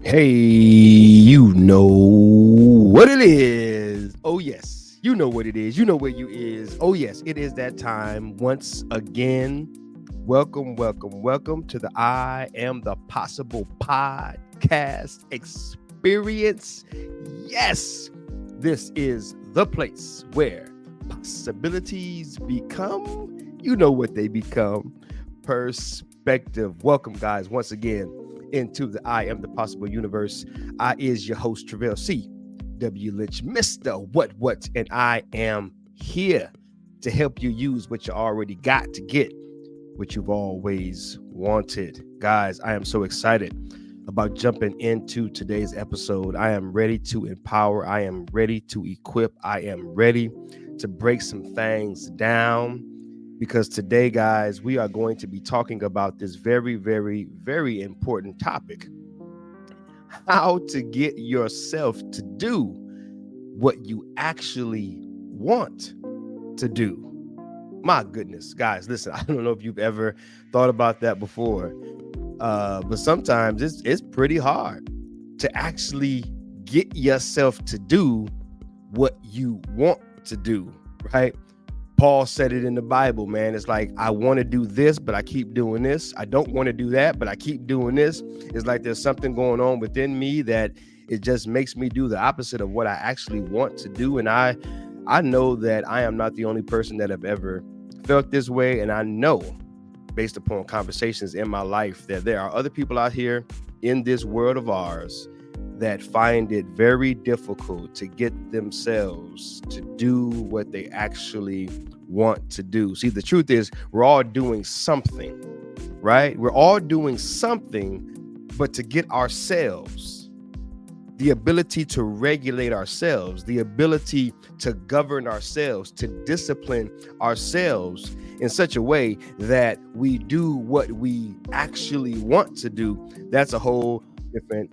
Hey, you know what it is. Oh, yes. You know what it is. You know where you is. Oh, yes. It is that time once again. Welcome to the I Am the Possible podcast experience. Yes, this is the place where possibilities become, you know what they become, perspective. Welcome, guys, once again into the I Am the Possible universe. I is your host, Travell C. W. Lynch, Mr. What, and I am here to help you use what you already got to get what you've always wanted. Guys, I am so excited about jumping into today's episode. I am ready to empower. I am ready to equip. I am ready to break some things down because today, guys, we are going to be talking about this very important topic: how to get yourself to do what you actually want to do. My goodness, guys, listen, I don't know if you've ever thought about that before, but sometimes it's pretty hard to actually get yourself to do what you want to do, right? Paul said it in the Bible, man. It's like, I want to do this, but I keep doing this. I don't want to do that, but I keep doing this. It's like there's something going on within me that it just makes me do the opposite of what I actually want to do. And I know that I am not the only person that have ever felt this way. And I know, based upon conversations in my life, that there are other people out here in this world of ours that find it very difficult to get themselves to do what they actually want to do. See, the truth is, we're all doing something, right? We're all doing something, but to get ourselves, the ability to regulate ourselves, the ability to govern ourselves, to discipline ourselves in such a way that we do what we actually want to do, that's a whole different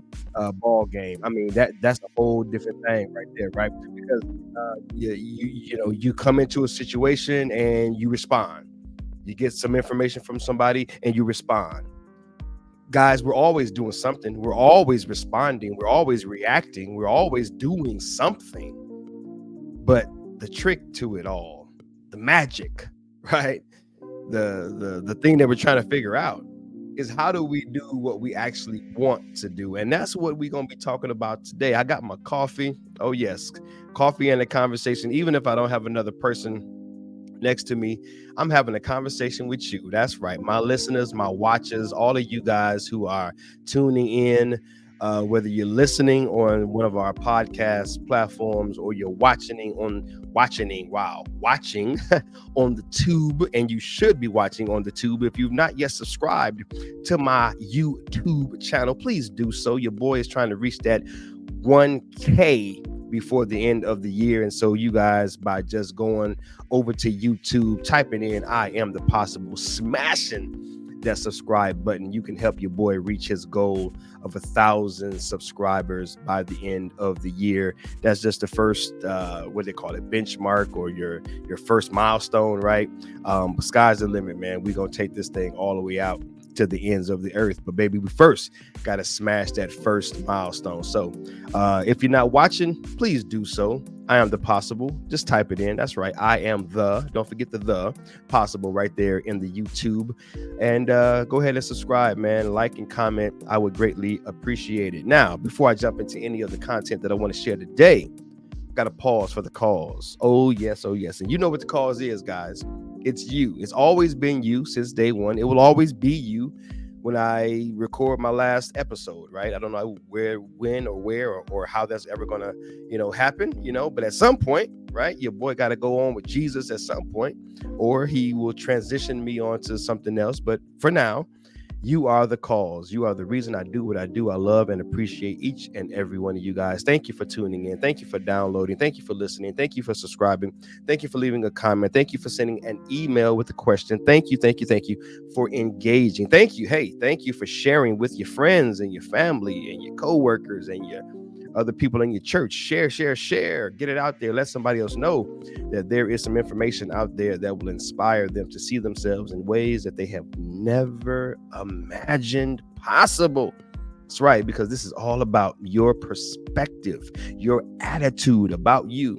ball game. I mean, that's a whole different thing right there, right? Because you come into a situation and you respond. You get some information from somebody and you respond. Guys, we're always doing something. We're always responding. We're always reacting. We're always doing something. But the trick to it all, the magic, right? The thing that we're trying to figure out is, how do we do what we actually want to do? And that's what we're going to be talking about today. I got my coffee. Oh, yes. Coffee and a conversation. Even if I don't have another person next to me, I'm having a conversation with you. That's right. My listeners, my watchers, all of you guys who are tuning in, whether you're listening on one of our podcast platforms or you're watching on the tube, and you should be watching on the tube. If you've not yet subscribed to my YouTube channel, please do so. Your boy is trying to reach that 1K before the end of the year. And so you guys, by just going over to YouTube, typing in I Am the Possible, smashing that subscribe button, you can help your boy reach his goal of 1,000 subscribers by the end of the year. That's just the first, what they call it, benchmark, or your first milestone, right? Sky's the limit, man. We're going to take this thing all the way out to the ends of the earth. But baby, we first got to smash that first milestone. So if you're not watching, please do so. I Am the Possible. Just type it in. That's right. I am don't forget the possible right there in the YouTube. And go ahead and subscribe, man. Like and comment. I would greatly appreciate it. Now, before I jump into any of the content that I want to share today, got to pause for the cause. Oh, yes. And you know what the cause is, guys. It's you. It's always been you since day one. It will always be you when I record my last episode, right? I don't know when or where or how that's ever going to, happen, but at some point, right? Your boy got to go on with Jesus at some point, or he will transition me on to something else. But for now, you are the cause. You are the reason I do what I do. I love and appreciate each and every one of you guys. Thank you for tuning in. Thank you for downloading. Thank you for listening. Thank you for subscribing. Thank you for leaving a comment. Thank you for sending an email with a question. Thank you for engaging. Thank you for sharing with your friends and your family and your coworkers and your other people in your church. Share. Get it out there. Let somebody else know that there is some information out there that will inspire them to see themselves in ways that they have never imagined possible. That's right, because this is all about your perspective, your attitude about you,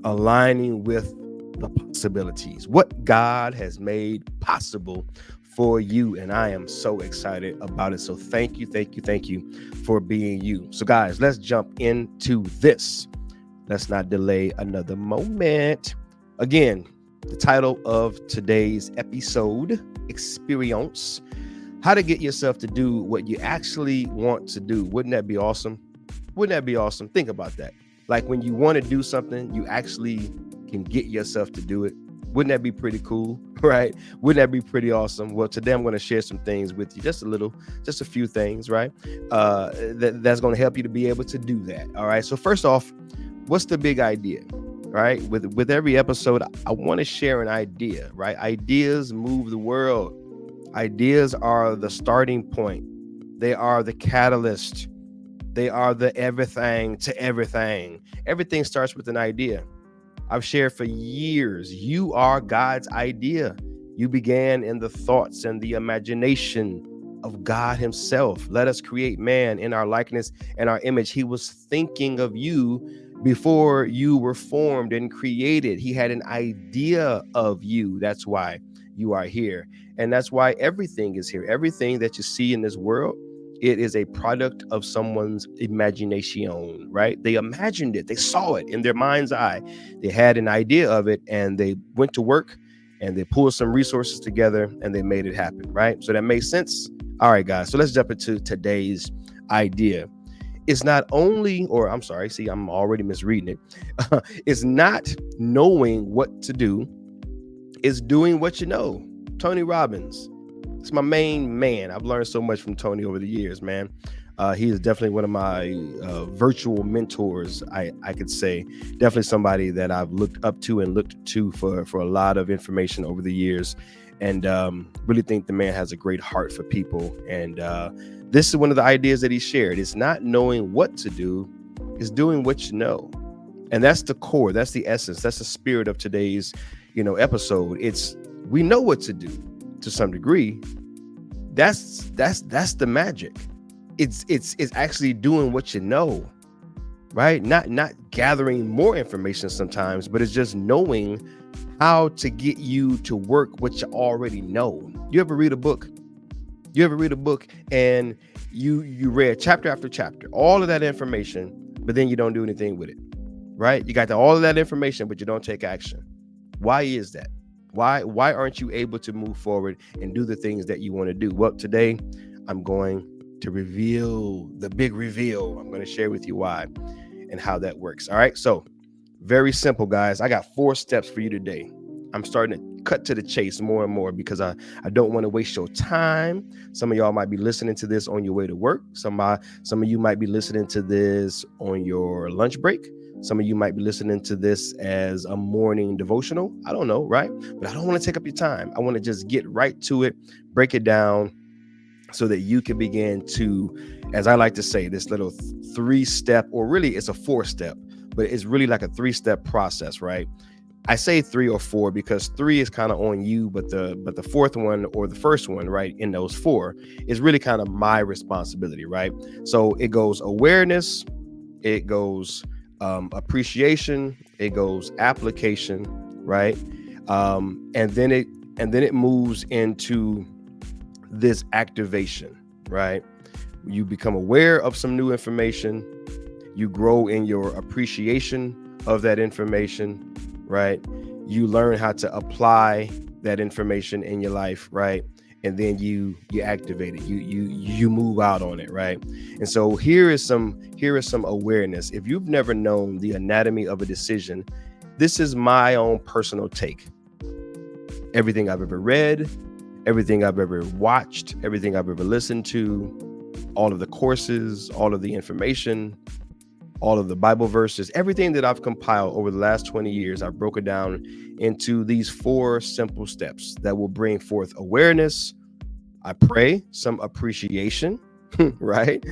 aligning with the possibilities, what God has made possible for you. And I am so excited about it. So thank you, thank you, thank you for being you. So guys, let's jump into this. Let's not delay another moment. Again, the title of today's episode, Experience, how to get yourself to do what you actually want to do. Wouldn't that be awesome? Wouldn't that be awesome? Think about that. Like when you want to do something, you actually can get yourself to do it. Wouldn't that be pretty cool, right? Wouldn't that be pretty awesome? Well, today I'm going to share some things with you, just a few things, right? That's going to help you to be able to do that. All right. So first off, what's the big idea, right? With every episode, I want to share an idea, right? Ideas move the world. Ideas are the starting point. They are the catalyst. They are the everything to everything. Everything starts with an idea. I've shared for years, you are God's idea. You began in the thoughts and the imagination of God himself. Let us create man in our likeness and our image. He was thinking of you before you were formed and created. He had an idea of you. That's why you are here. And that's why everything is here. Everything that you see in this world, it is a product of someone's imagination, right? They imagined it. They saw it in their mind's eye. They had an idea of it and they went to work and they pulled some resources together and they made it happen, right? So that makes sense. All right, guys. So let's jump into today's idea. It's not only, or I'm sorry, see, I'm already misreading it. It's not knowing what to do. It's doing what you know. Tony Robbins. It's my main man. I've learned so much from Tony over the years, man. He is definitely one of my virtual mentors, I could say. Definitely somebody that I've looked up to and looked to for a lot of information over the years. And really think the man has a great heart for people. And this is one of the ideas that he shared. It's not knowing what to do, it's doing what you know. And that's the core, that's the essence, that's the spirit of today's, episode. It's we know what to do to some degree. That's the magic. It's actually doing what you know, right? Not gathering more information sometimes, but it's just knowing how to get you to work what you already know. You ever read a book? And you read chapter after chapter, all of that information, but then you don't do anything with it, right? You got all of that information, but you don't take action. Why is that? Why aren't you able to move forward and do the things that you want to do? Well, today I'm going to reveal the big reveal. I'm going to share with you why and how that works. All right. So very simple, guys. I got 4 steps for you today. I'm starting to cut to the chase more and more because I don't want to waste your time. Some of y'all might be listening to this on your way to work. Some of you might be listening to this on your lunch break. Some of you might be listening to this as a morning devotional. I don't know, right? But I don't want to take up your time. I want to just get right to it, break it down so that you can begin to, as I like to say, this little 3-step, or really it's a 4-step, but it's really like a 3-step process, right? I say 3 or 4 because 3 is kind of on you, but the 4th one or the first one, right, in those 4 is really kind of my responsibility, right? So it goes awareness, it goes appreciation, it goes application, right? And then it moves into this activation, right? You become aware of some new information, you grow in your appreciation of that information, right? You learn how to apply that information in your life, right? And then you activate it. You move out on it, right? And so here is some awareness. If you've never known the anatomy of a decision, this is my own personal take. Everything I've ever read, everything I've ever watched, everything I've ever listened to, all of the courses, all of the information, all of the Bible verses, everything that I've compiled over the last 20 years, I've broken down into these 4 simple steps that will bring forth awareness. I pray some appreciation, right?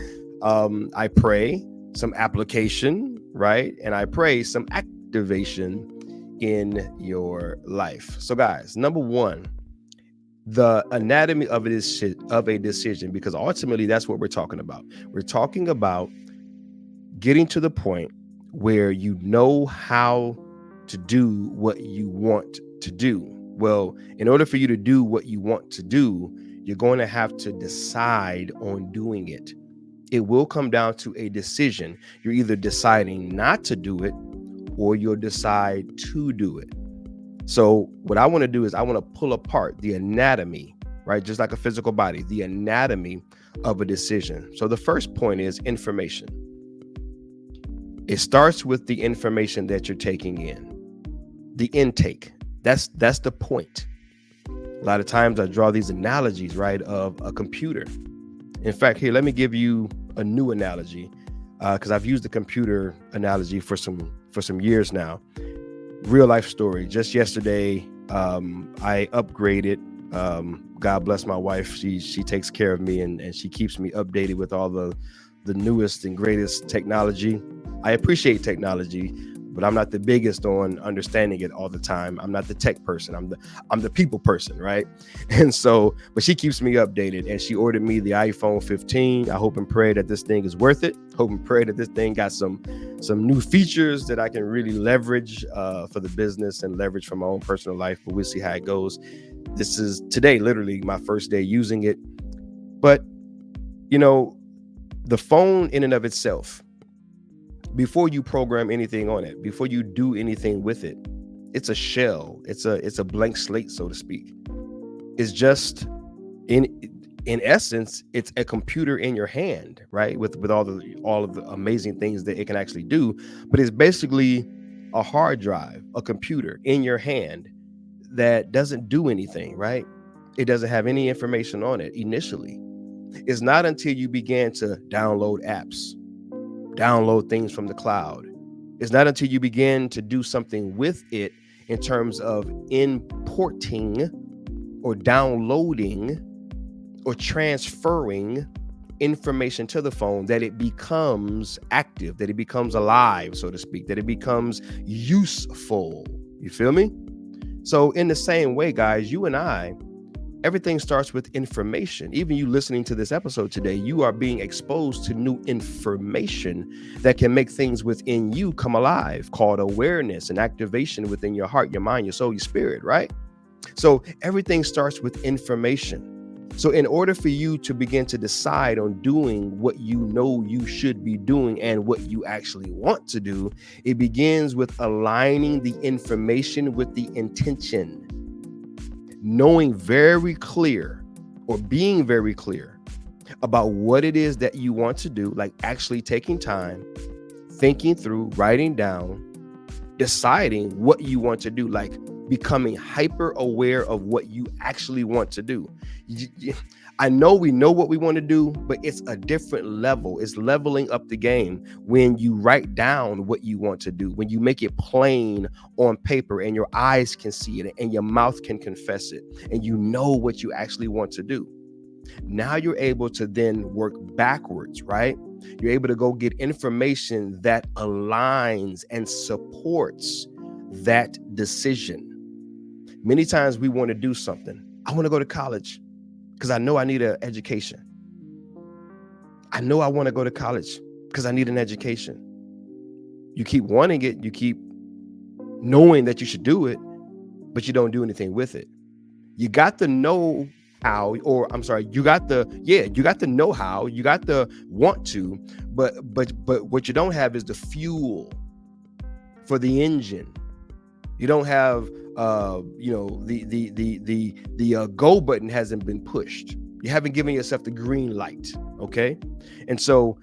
I pray some application, right? And I pray some activation in your life. So guys, number 1, the anatomy of a decision, because ultimately that's what we're talking about. We're talking about getting to the point where you know how to do what you want to do. Well, in order for you to do what you want to do, you're going to have to decide on doing it. It will come down to a decision. You're either deciding not to do it or you'll decide to do it. So what I want to do is I want to pull apart the anatomy, right? Just like a physical body, the anatomy of a decision. So the first point is information. It starts with the information that you're taking in, the intake. That's the point. A lot of times I draw these analogies, right, of a computer. In fact, here, let me give you a new analogy, because I've used the computer analogy for some years now. Real life story. Just yesterday, I upgraded. God bless my wife. She takes care of me and she keeps me updated with all the newest and greatest technology. I appreciate technology, but I'm not the biggest on understanding it all the time. I'm not the tech person. I'm the people person, right? And so, but she keeps me updated, and she ordered me the iPhone 15. I hope and pray that this thing is worth it. Hope and pray that this thing got some new features that I can really leverage for the business and leverage for my own personal life. But we'll see how it goes. This is today, literally my first day using it. But you know, the phone in and of itself, before you program anything on it, before you do anything with it, it's a shell. It's a blank slate, so to speak. It's just in essence, it's a computer in your hand, right? With all of the amazing things that it can actually do. But it's basically a hard drive, a computer in your hand that doesn't do anything, right? It doesn't have any information on it initially. It's not until you begin to download apps, download things from the cloud. It's not until you begin to do something with it in terms of importing or downloading or transferring information to the phone that it becomes active, that it becomes alive, so to speak, that it becomes useful. You feel me? So in the same way, guys, you and I, everything starts with information. Even you listening to this episode today, you are being exposed to new information that can make things within you come alive, called awareness and activation within your heart, your mind, your soul, your spirit, right? So everything starts with information. So in order for you to begin to decide on doing what you know you should be doing and what you actually want to do, it begins with aligning the information with the intention. Knowing very clear or being very clear about what it is that you want to do, like actually taking time, thinking through, writing down, deciding what you want to do, like becoming hyper aware of what you actually want to do. I know we know what we want to do, but it's a different level. It's leveling up the game when you write down what you want to do, when you make it plain on paper and your eyes can see it and your mouth can confess it and you know what you actually want to do. Now you're able to then work backwards, right? You're able to go get information that aligns and supports that decision. Many times we want to do something. I want to go to college because I know I need an education. I know I want to go to college because I need an education. You keep wanting it. You keep knowing that you should do it, but you don't do anything with it. You got the know how, or I'm sorry, you got the know how, you got the want to, but what you don't have is the fuel for the engine. You don't have the go button hasn't been pushed. You haven't given yourself the green light. Okay. And so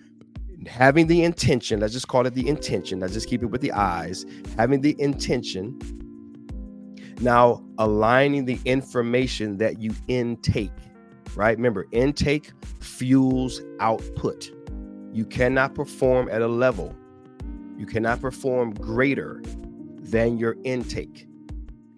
having the intention, let's just call it the intention. Let's just keep it with the eyes, having the intention. Now aligning the information that you intake, right? Remember, intake fuels output. You cannot perform at a level. You cannot perform greater than your intake.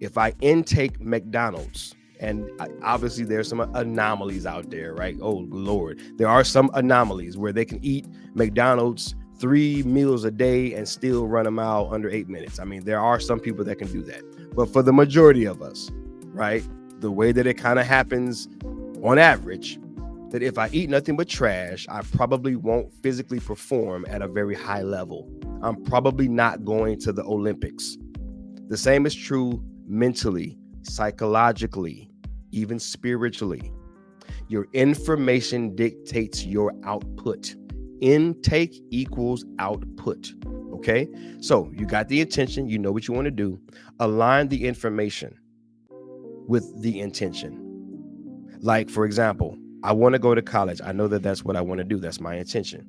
If I intake McDonald's, and obviously there's some anomalies out there, right? Oh Lord, there are some anomalies where they can eat McDonald's 3 meals a day and still run a mile under 8 minutes. I mean, there are some people that can do that, but for the majority of us, right? the way that it kind of happens on average, that if I eat nothing but trash, I probably won't physically perform at a very high level. I'm probably not going to the Olympics. The same is true mentally, psychologically, even spiritually. Your information dictates your output. Intake equals output. Okay? So you got the intention, you know what you want to do. Align the information with the intention. Like, for example, I want to go to college. I know that that's what I want to do. That's my intention.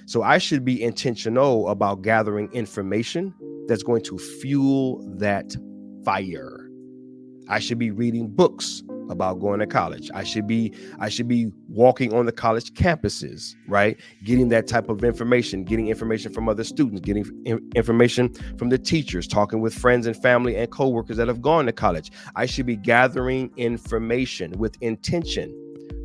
So I should be intentional about gathering information that's going to fuel that fire. I should be reading books about going to college. I should be walking on the college campuses, right? Getting that type of information, getting information from other students, getting information from the teachers, talking with friends and family and coworkers that have gone to college. I should be gathering information with intention,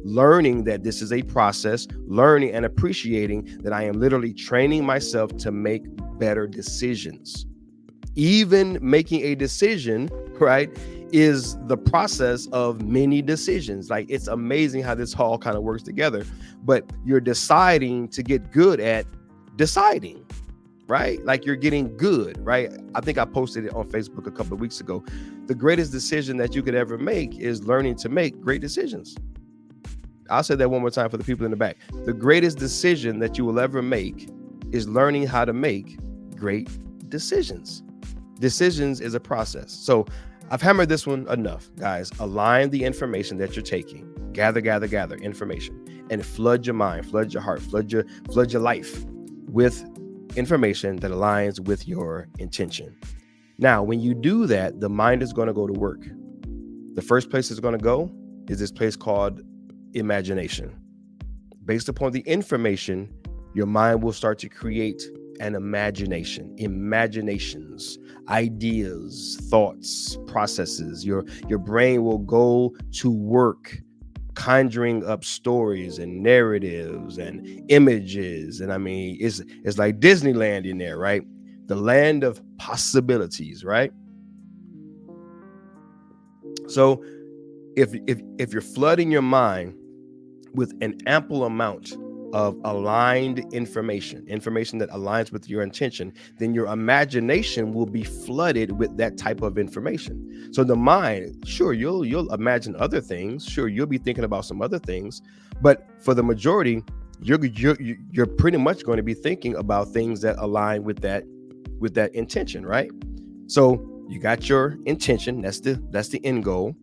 learning that this is a process, learning and appreciating that I am literally training myself to make better decisions. Even making a decision, right, is the process of many decisions. Like, it's amazing how this all kind of works together, but you're deciding to get good at deciding, right? Like, you're getting good, right? I think I posted it on Facebook a couple of weeks ago. The greatest decision that you could ever make is learning to make great decisions. I'll say that one more time for the people in the back. The greatest decision that you will ever make is learning how to make great decisions. Decisions is a process. So I've hammered this one enough, guys. Align the information that you're taking. Gather information, and flood your mind, flood your heart, flood your life with information that aligns with your intention. Now, when you do that, the mind is going to go to work. The first place it's going to go is this place called imagination. Based upon the information, your mind will start to create an imaginations, ideas, thoughts, processes. Your brain will go to work conjuring up stories and narratives and images. And I mean, it's like Disneyland in there, right? The land of possibilities, right? So if you're flooding your mind with an ample amount of aligned information that aligns with your intention, then your imagination will be flooded with that type of information. So the mind, sure, you'll imagine other things, sure, you'll be thinking about some other things, but for the majority, you're pretty much going to be thinking about things that align with that intention, right? So you got your intention, that's the end goal.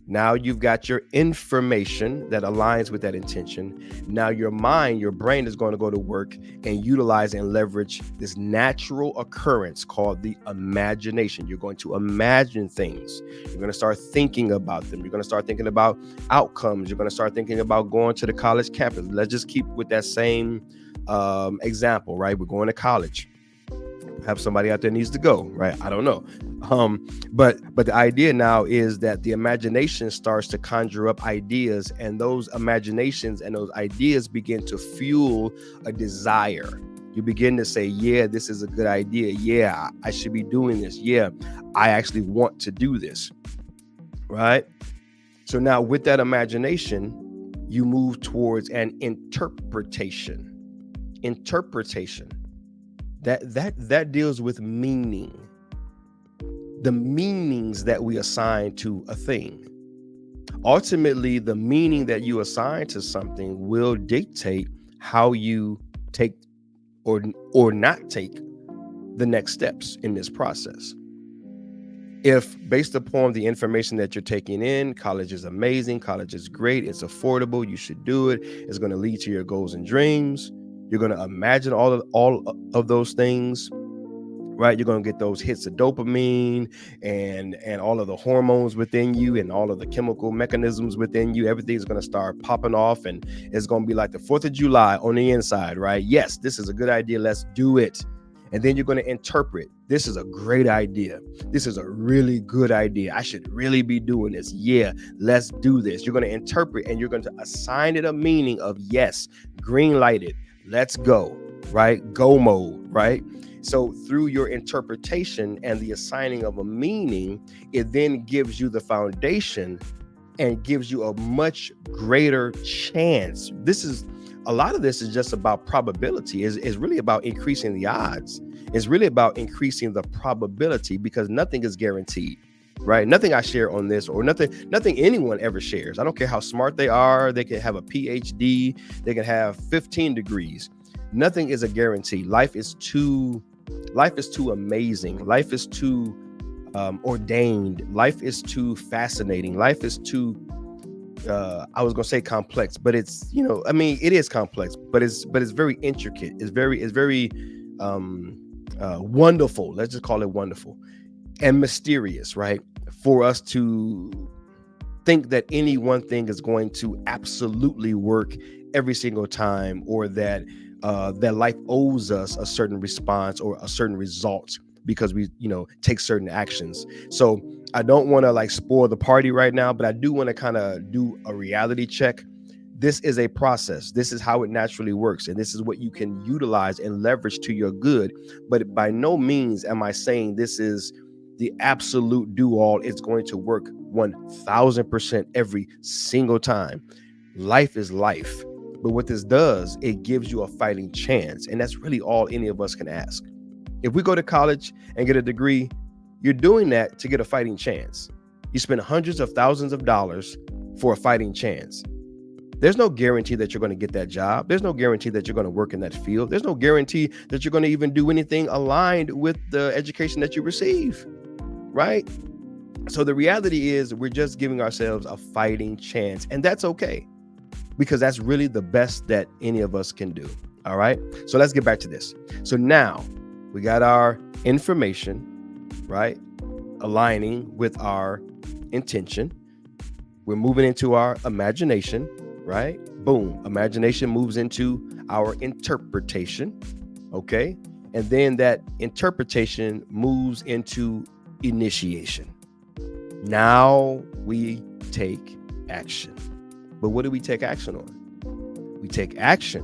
Now you've got your information that aligns with that intention. Now your mind, your brain is going to go to work and utilize and leverage this natural occurrence called the imagination. You're going to imagine things. You're going to start thinking about them. You're going to start thinking about outcomes. You're going to start thinking about going to the college campus. Let's just keep with that same example, right? We're going to college. Have somebody out there needs to go, right? I don't know. But the idea now is that the imagination starts to conjure up ideas, and those imaginations and those ideas begin to fuel a desire. You begin to say, yeah, this is a good idea. Yeah, I should be doing this. Yeah, I actually want to do this, right? So now with that imagination, you move towards an interpretation. That deals with meaning, the meanings that we assign to a thing. Ultimately, the meaning that you assign to something will dictate how you take or not take the next steps in this process. If based upon the information that you're taking in, college is amazing, college is great, it's affordable, you should do it, it's going to lead to your goals and dreams. You're going to imagine all of those things, right? You're going to get those hits of dopamine and all of the hormones within you and all of the chemical mechanisms within you. Everything's going to start popping off, and it's going to be like the 4th of July on the inside, right? Yes, this is a good idea. Let's do it. And then you're going to interpret. This is a great idea. This is a really good idea. I should really be doing this. Yeah, let's do this. You're going to interpret, and you're going to assign it a meaning of yes, green lighted. Let's go, right? Go mode, right? So through your interpretation and the assigning of a meaning, it then gives you the foundation and gives you a much greater chance. A lot of this is just about probability. Is really about increasing the odds. It's really about increasing the probability, because nothing is guaranteed, right? Nothing I share on this, or nothing anyone ever shares. I don't care how smart they are. They can have a PhD. They can have 15 degrees. Nothing is a guarantee. Life is too amazing. Life is too ordained. Life is too fascinating. Life is too I was gonna say complex, but it's, it is complex, but it's very intricate. It's very wonderful. Let's just call it wonderful and mysterious, right? For us to think that any one thing is going to absolutely work every single time, or that that life owes us a certain response or a certain result because we, take certain actions. So I don't want to spoil the party right now, but I do want to kind of do a reality check. This is a process. This is how it naturally works. And this is what you can utilize and leverage to your good. But by no means am I saying this is the absolute do all. It's going to work 1000% every single time. Life is life. But what this does, it gives you a fighting chance. And that's really all any of us can ask. If we go to college and get a degree, you're doing that to get a fighting chance. You spend hundreds of thousands of dollars for a fighting chance. There's no guarantee that you're going to get that job. There's no guarantee that you're going to work in that field. There's no guarantee that you're going to even do anything aligned with the education that you receive, right? So the reality is we're just giving ourselves a fighting chance, and that's okay, because that's really the best that any of us can do. All right. So let's get back to this. So now we got our information, right? Aligning with our intention. We're moving into our imagination, right? Boom. Imagination moves into our interpretation. Okay. And then that interpretation moves into initiation. Now we take action. But what do we take action on? We take action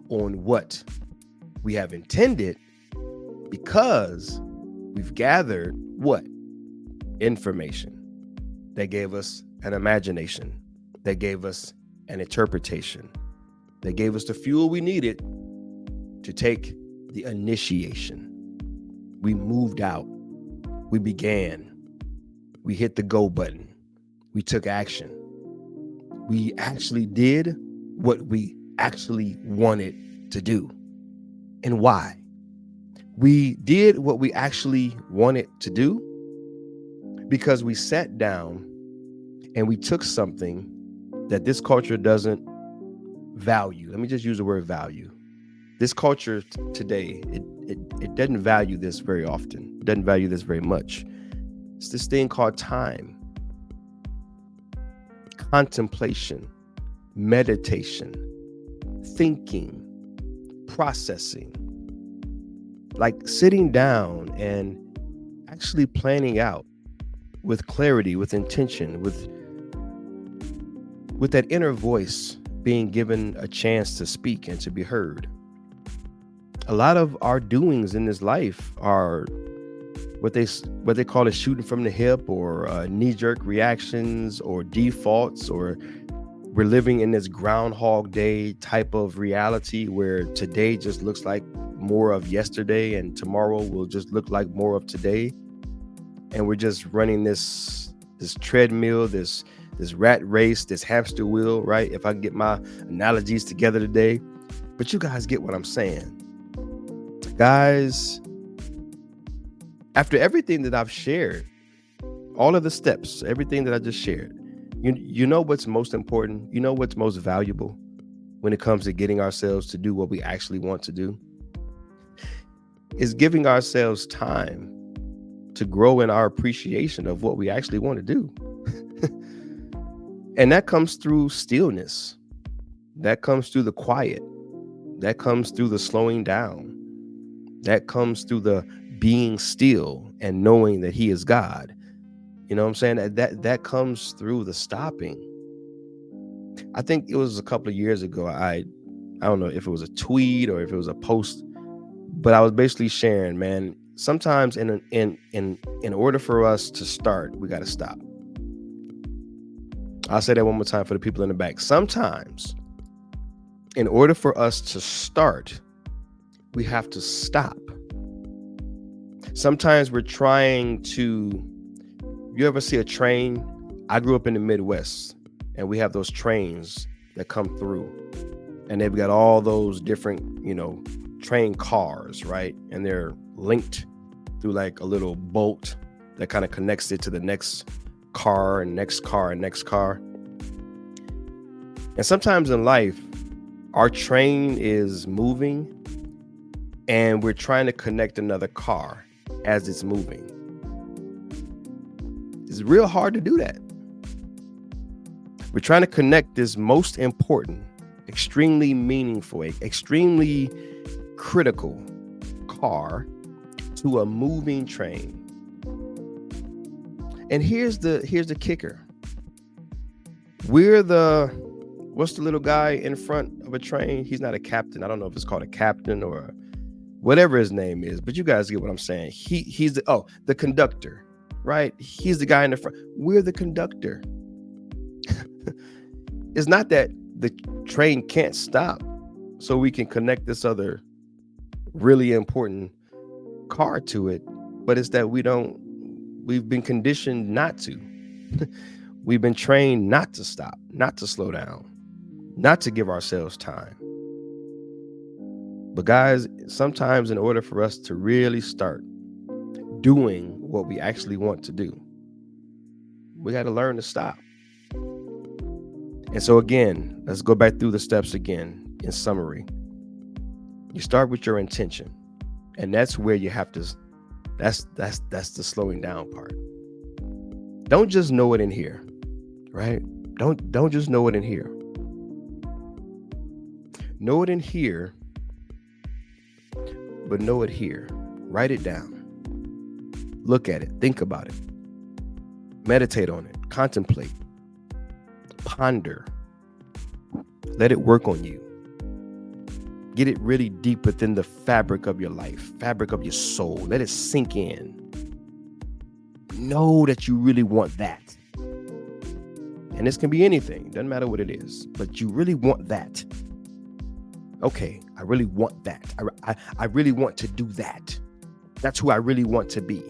on what we have intended, because we've gathered what? Information. That gave us an imagination. That gave us an interpretation. That gave us the fuel we needed to take the initiation. We moved out. We began. We hit the go button. We took action. We actually did what we actually wanted to do. And why? We did what we actually wanted to do because we sat down and we took something that this culture doesn't value. Let me just use the word value. This culture today, it doesn't value this very often. It doesn't value this very much. It's this thing called time, contemplation, meditation, thinking, processing, like sitting down and actually planning out with clarity, with intention, with that inner voice being given a chance to speak and to be heard. A lot of our doings in this life are what they call shooting from the hip, or knee-jerk reactions, or defaults, or we're living in this Groundhog Day type of reality where today just looks like more of yesterday and tomorrow will just look like more of today. And we're just running this treadmill, this rat race, this hamster wheel, right? If I can get my analogies together today. But you guys get what I'm saying. Guys, after everything that I've shared, all of the steps, everything that I just shared, you know what's most important? You know what's most valuable when it comes to getting ourselves to do what we actually want to do? Is giving ourselves time to grow in our appreciation of what we actually want to do. And that comes through stillness. That comes through the quiet. That comes through the slowing down. That comes through the being still and knowing that He is God. You know what I'm saying? That comes through the stopping. I think it was a couple of years ago. I don't know if it was a tweet or if it was a post, but I was basically sharing, man, sometimes in order for us to start, we got to stop. I'll say that one more time for the people in the back. Sometimes, in order for us to start, we have to stop. Sometimes we're trying to, you ever see a train? I grew up in the Midwest, and we have those trains that come through, and they've got all those different, train cars, right? And they're linked through like a little bolt that kind of connects it to the next car and next car and next car. And sometimes in life, our train is moving and we're trying to connect another car as it's moving. It's real hard to do that. We're trying to connect this most important, extremely meaningful, extremely critical car to a moving train. And here's the kicker. We're what's the little guy in front of a train? He's not a captain. I don't know if it's called a captain or whatever his name is, but you guys get what I'm saying. He's the conductor, right? He's the guy in the front. We're the conductor. It's not that the train can't stop so we can connect this other really important car to it, but it's that we've been conditioned not to. We've been trained not to stop, not to slow down, not to give ourselves time. But guys, sometimes in order for us to really start doing what we actually want to do, we got to learn to stop. And so again, let's go back through the steps again. In summary, you start with your intention, and that's where you have to, that's the slowing down part. Don't just know it in here, right? Don't just know it in here. Know it in here, but know it here. Write it down. Look at it. Think about it. Meditate on it. Contemplate. Ponder. Let it work on you. Get it really deep within the fabric of your life, fabric of your soul. Let it sink in. Know that you really want that. And this can be anything. Doesn't matter what it is, but you really want that. Okay, I really want that. I really want to do that. That's who I really want to be.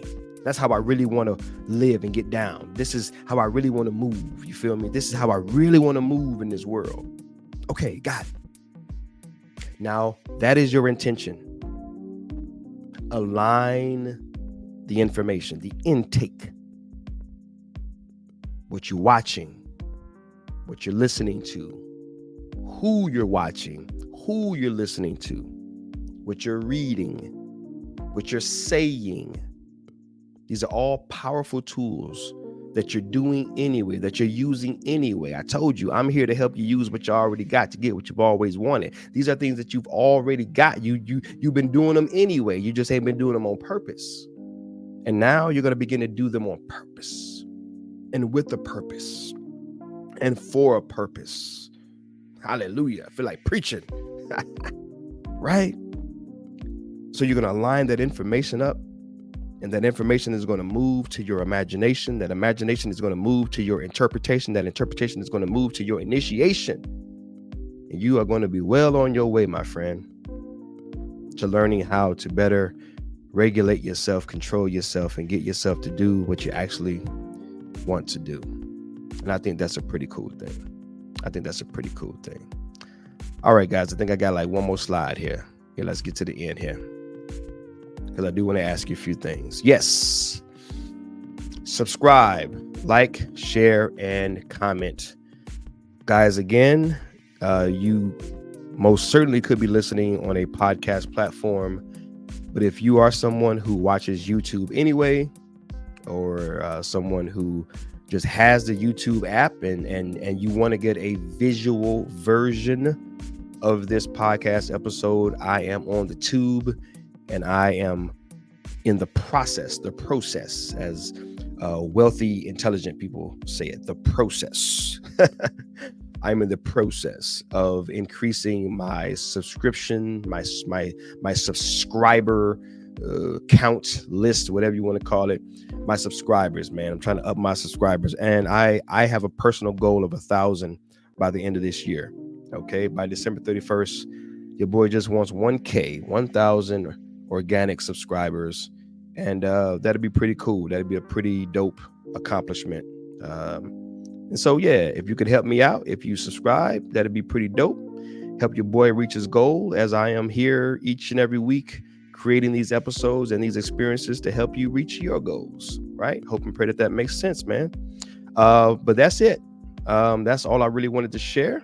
That's how I really want to live and get down. This is how I really want to move. You feel me? This is how I really want to move in this world. Okay, got it. Now, that is your intention. Align the information, the intake. What you're watching, what you're listening to, who you're watching, who you're listening to, what you're reading, what you're saying. These are all powerful tools that you're doing anyway, that you're using anyway. I told you, I'm here to help you use what you already got to get what you've always wanted. These are things that you've already got. You've been doing them anyway. You just ain't been doing them on purpose. And now you're going to begin to do them on purpose and with a purpose and for a purpose. Hallelujah. I feel like preaching. Right? So you're going to line that information up, and that information is going to move to your imagination. That imagination is going to move to your interpretation. That interpretation is going to move to your initiation. And you are going to be well on your way, my friend, to learning how to better regulate yourself, control yourself, and get yourself to do what you actually want to do. And I think that's a pretty cool thing. All right, guys, I think I got like one more slide here. Okay, let's get to the end here, because I do want to ask you a few things. Yes. Subscribe, like, share, and comment. Guys, again, you most certainly could be listening on a podcast platform, but if you are someone who watches YouTube anyway, or someone who just has the YouTube app and you want to get a visual version of this podcast episode, I am on the tube, and I am in the process, as wealthy, intelligent people say it, the process. I'm in the process of increasing my subscription, my subscriber count, list, whatever you want to call it, my subscribers, man. I'm trying to up my subscribers, and I have a personal goal of 1,000 by the end of this year. Okay, by December 31st, your boy just wants 1,000 organic subscribers, and that'd be pretty cool. That'd be a pretty dope accomplishment. And so, yeah, if you could help me out, if you subscribe, that'd be pretty dope. Help your boy reach his goal, as I am here each and every week creating these episodes and these experiences to help you reach your goals, right? Hope and pray that makes sense, man. But that's it. That's all I really wanted to share.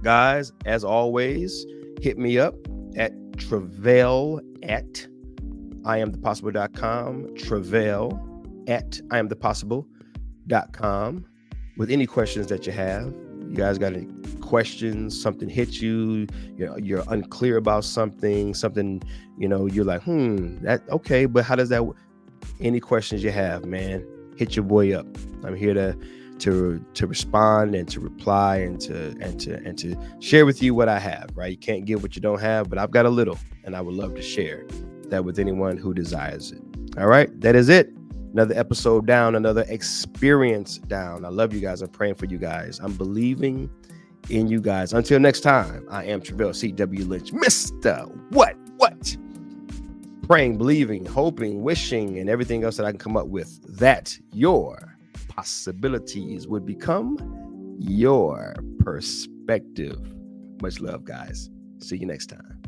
Guys, as always, hit me up at Travail at iAMthepossible.com, Travail at iAMthepossible.com with any questions that you have. You guys got any questions, something hit you, you're unclear about something, you're like, that okay, but how does that any questions you have, man, hit your boy up. I'm here to respond and to reply and to share with you what I have, right? You can't give what you don't have, but I've got a little, and I would love to share that with anyone who desires it. All right, that is it. Another episode down, another experience down. I love you guys. I'm praying for you guys. I'm believing in you guys. Until next time, I am Travail C.W. Lynch, Mr. What? Praying, believing, hoping, wishing, and everything else that I can come up with, that your possibilities would become your perspective. Much love, guys. See you next time.